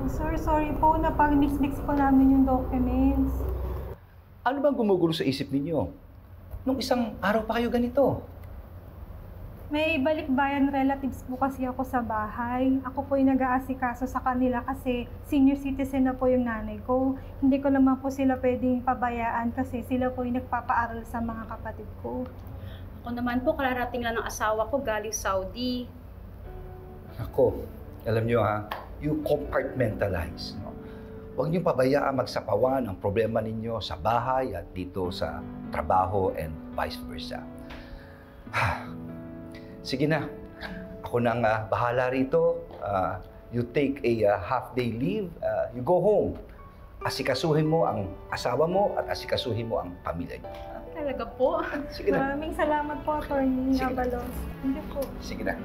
Sir, sorry po. Napag-mix-mix po namin yung documents. Ano bang gumugulo sa isip ninyo? Nung isang araw pa kayo ganito. May balikbayan relatives po kasi ako sa bahay. Ako po yung nag-aasikaso sa kanila kasi senior citizen na po yung nanay ko. Hindi ko naman po sila pwedeng pabayaan kasi sila po yung nagpapaaral sa mga kapatid ko. Ako naman po, kararating lang ng asawa ko galing Saudi. Ako, alam nyo ha, you compartmentalize. No? Huwag niyo pabayaan magsapawan ang problema ninyo sa bahay at dito sa trabaho and vice versa. Sige na, ako nang bahala rito. You take a half-day leave, you go home. Asikasuhin mo ang asawa mo at asikasuhin mo ang pamilya niyo. Talaga po? Sige na. Maraming salamat po, Attorney Abalos. Hindi po. Sige na.